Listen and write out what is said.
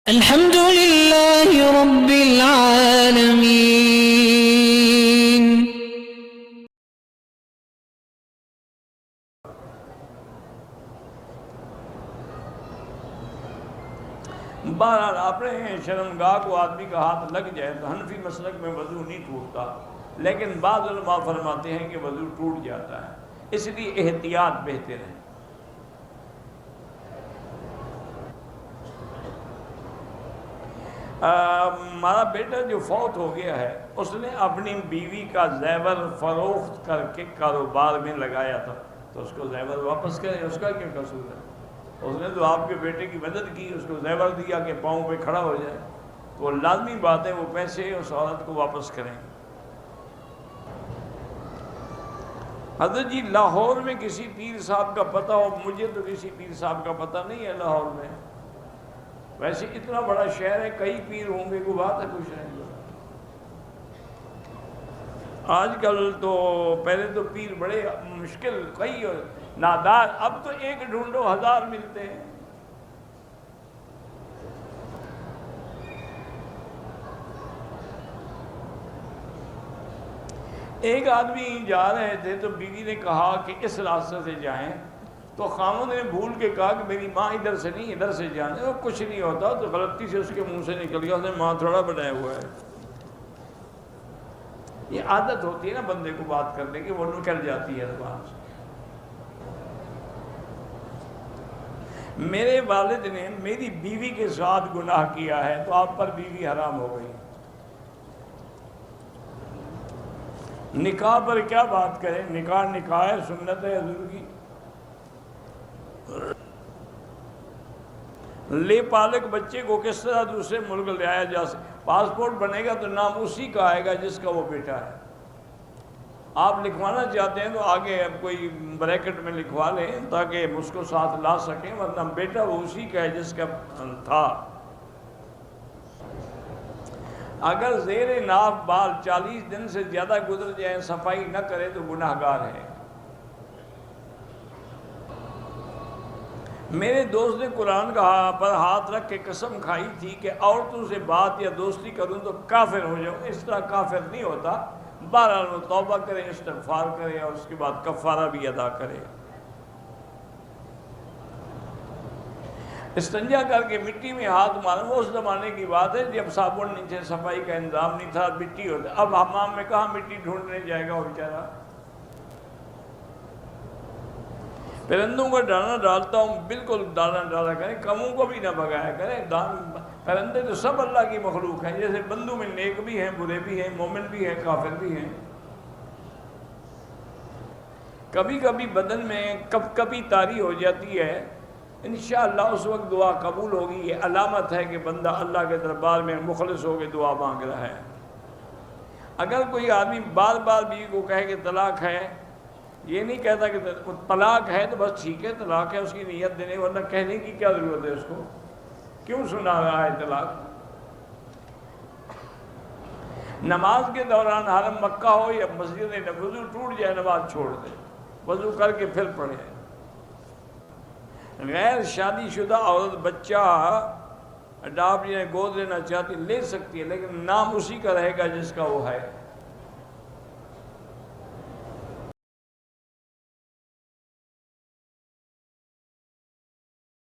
الحمد لله رب العالمين. بہرحال اپنے شرمگاہ کو آدمی کا ہاتھ لگ جائے تو حنفی مسلک میں وضو نہیں ٹوٹتا، لیکن بعض علماء فرماتے ہیں کہ وضو ٹوٹ جاتا ہے، اس لیے احتیاط بہتر ہے۔ ہمارا بیٹا جو فوت ہو گیا ہے اس نے اپنی بیوی کا زیور فروخت کر کے کاروبار میں لگایا تھا، تو اس کو زیور واپس کرے، اس کا کیا قصور ہے؟ اس نے تو آپ کے بیٹے کی مدد کی، اس کو زیور دیا کہ پاؤں پہ کھڑا ہو جائے، تو لازمی بات ہے وہ پیسے اس عورت کو واپس کریں۔ حضرت جی لاہور میں کسی پیر صاحب کا پتہ ہو؟ مجھے تو کسی پیر صاحب کا پتہ نہیں ہے لاہور میں، ویسے اتنا بڑا شہر ہے، کئی پیر ہوں گے، کوئی بات ہے کچھ نہیں۔ آج کل تو پہلے تو پیر بڑے مشکل، کئی نادار، اب تو ایک ڈھونڈو ہزار ملتے ہیں۔ ایک آدمی جا رہے تھے تو بیوی نے کہا کہ اس راستے سے جائیں، تو خاوند نے بھول کے کہا کہ میری ماں ادھر سے نہیں ادھر سے جانے، اور کچھ نہیں ہوتا، تو غلطی سے اس کے منہ سے نکل گیا، اس نے ماں تھوڑا بنایا ہوا ہے۔ یہ عادت ہوتی ہے نا بندے کو بات کرنے کی، وہ نکل جاتی ہے زبان سے۔ میرے والد نے میری بیوی کے ساتھ گناہ کیا ہے تو آپ پر بیوی حرام ہو گئی۔ نکاح پر کیا بات کریں، نکاح نکاح ہے، سنت ہے حضور کی۔ لے پالک بچے کو کس طرح دوسرے ملک لے آیا جا سکے؟ پاسپورٹ بنے گا تو نام اسی کا آئے گا جس کا وہ بیٹا ہے۔ آپ لکھوانا چاہتے ہیں تو آگے اب کوئی بریکٹ میں لکھوا لیں تاکہ اس کو ساتھ لا سکیں، ورنہ بیٹا وہ اسی کا ہے جس کا تھا۔ اگر زیر ناف بال 40 دن سے زیادہ گزر جائیں، صفائی نہ کرے تو گناہ گار ہے۔ میرے دوست نے قرآن پر ہاتھ رکھ کے قسم کھائی تھی کہ عورتوں سے بات یا دوستی کروں تو کافر ہو جاؤں۔ اس طرح کافر نہیں ہوتا، بہرحال وہ توبہ کرے، استغفار کرے اور اس کے بعد کفارہ بھی ادا کرے۔ استنجا کر کے مٹی میں ہاتھ مارنا وہ اس زمانے کی بات ہے جب صابن نیچے صفائی کا انتظام نہیں تھا، مٹی ہوتا، اب حمام میں کہاں مٹی ڈھونڈنے جائے گا وہ بیچارہ۔ پرندوں کو دانا ڈالتا ہوں، بالکل دانا ڈالا کریں، کموں کو بھی نہ بگایا کریں۔ پرندے تو سب اللہ کی مخلوق ہیں، جیسے بندوں میں نیک بھی ہیں، برے بھی ہیں، مومن بھی ہیں، کافر بھی ہیں۔ کبھی کبھی بدن میں کپ کپی طاری ہو جاتی ہے، انشاءاللہ اس وقت دعا قبول ہوگی، یہ علامت ہے کہ بندہ اللہ کے دربار میں مخلص ہو کے دعا مانگ رہا ہے۔ اگر کوئی آدمی بار بار بیوی کو کہے کہ طلاق ہے، یہ نہیں کہتا کہ طلاق ہے تو بس ٹھیک ہے طلاق ہے، اس کی نیت دینے، ورنہ کہنے کی کیا ضرورت ہے اس کو؟ کیوں سنا رہا ہے طلاق؟ نماز کے دوران حرم مکہ ہو یا مسجد وضو ٹوٹ جائے نماز چھوڑ دے، وضو کر کے پھر پڑھے۔ غیر شادی شدہ عورت بچہ اڈاپٹ یا گود لینا چاہتی لے سکتی ہے، لیکن نام اسی کا رہے گا جس کا وہ ہے۔